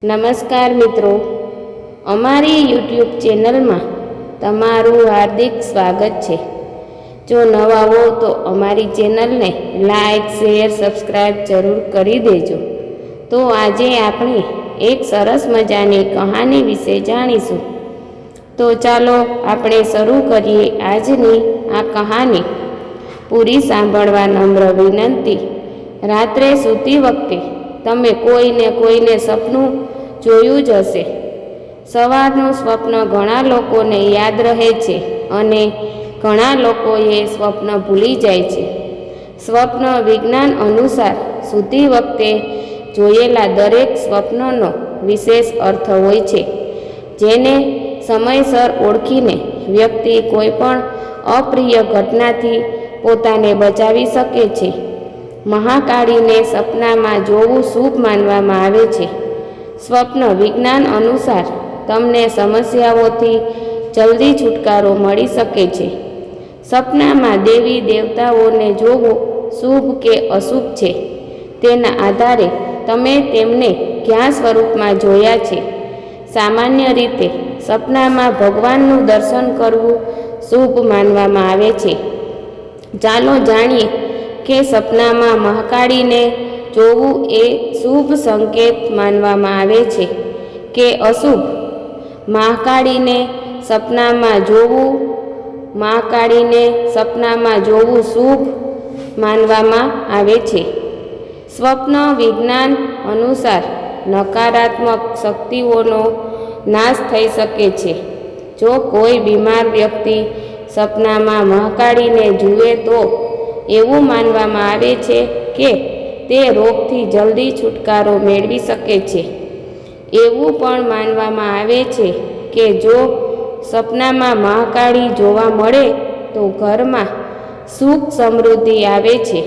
નમસ્કાર મિત્રો, અમારી યુટ્યુબ ચેનલમાં તમારું હાર્દિક સ્વાગત છે। જો નવા હો તો અમારી ચેનલને લાઈક, શેર, સબસ્ક્રાઈબ જરૂર કરી દેજો। તો આજે આપણે એક સરસ મજાની કહાની વિશે જાણીશું। તો ચાલો આપણે શરૂ કરીએ આજની આ કહાની। પૂરી સાંભળવા નમ્ર વિનંતી। રાત્રે સૂતી વખતે તમે કોઈને સપનું જોયું જ હશે। સવારનું સ્વપ્ન ઘણા લોકોને યાદ રહે છે અને ઘણા લોકોએ સ્વપ્ન ભૂલી જાય છે। સ્વપ્ન વિજ્ઞાન અનુસાર સૂતી વખતે જોયેલા દરેક સ્વપ્નનો વિશેષ અર્થ હોય છે, જેને સમયસર ઓળખીને વ્યક્તિ કોઈપણ અપ્રિય ઘટનાથી પોતાને બચાવી શકે છે। મહાકાળીને સપનામાં જોવું શુભ માનવામાં આવે છે। સ્વપ્ન વિજ્ઞાન અનુસાર તમને સમસ્યાઓથી જલ્દી છુટકારો મળી શકે છે। સપનામાં દેવી દેવતાઓને જોવું શુભ કે અશુભ છે, તેના આધારે તમે તેમને કયા સ્વરૂપમાં જોયા છે। સામાન્ય રીતે સપનામાં ભગવાનનું દર્શન કરવું શુભ માનવામાં આવે છે। ચાલો જાણીએ કે સપનામાં મહાકાળીને જોવું એ શુભ સંકેત માનવામાં આવે છે કે અશુભ। મહાકાળીને સપનામાં જોવું શુભ માનવામાં આવે છે। સ્વપ્ન વિજ્ઞાન અનુસાર નકારાત્મક શક્તિઓનો નાશ થઈ શકે છે। જો કોઈ બીમાર વ્યક્તિ સપનામાં મહાકાળીને જુએ તો એવું માનવામાં આવે છે કે તે રોગથી જલ્દી છુટકારો મેળવી શકે છે। એવું પણ માનવામાં આવે છે કે જો સપનામાં મહાકાળી જોવા મળે તો ઘરમાં સુખ સમૃદ્ધિ આવે છે।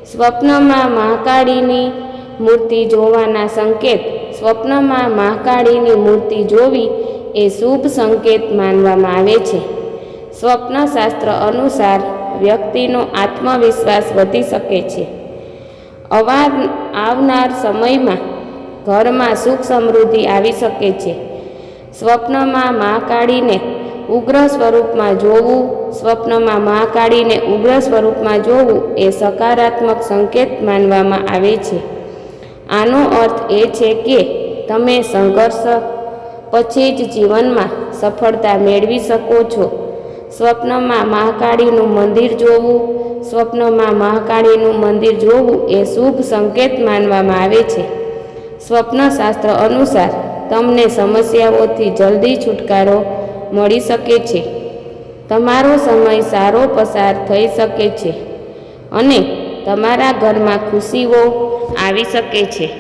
સ્વપ્નમાં મહાકાળીની મૂર્તિ જોવાના સંકેત। સ્વપ્નમાં મહાકાળીની મૂર્તિ જોવી એ શુભ સંકેત માનવામાં આવે છે। સ્વપ્નશાસ્ત્ર અનુસાર વ્યક્તિનો આત્મવિશ્વાસ વધી શકે છે। આવનાર સમયમાં ઘરમાં સુખ સમૃદ્ધિ આવી શકે છે। સ્વપ્નમાં મહાકાળીને ઉગ્ર સ્વરૂપમાં જોવું એ સકારાત્મક સંકેત માનવામાં આવે છે। આનો અર્થ એ છે કે તમે સંઘર્ષ પછી જ જીવનમાં સફળતા મેળવી શકો છો। સ્વપ્નમાં મહાકાળીનું મંદિર જોવું એ શુભ સંકેત માનવામાં આવે છે। સ્વપ્નશાસ્ત્ર અનુસાર તમને સમસ્યાઓથી જલ્દી છુટકારો મળી શકે છે। તમારો સમય સારો પસાર થઈ શકે છે અને તમારા ઘરમાં ખુશીઓ આવી શકે છે।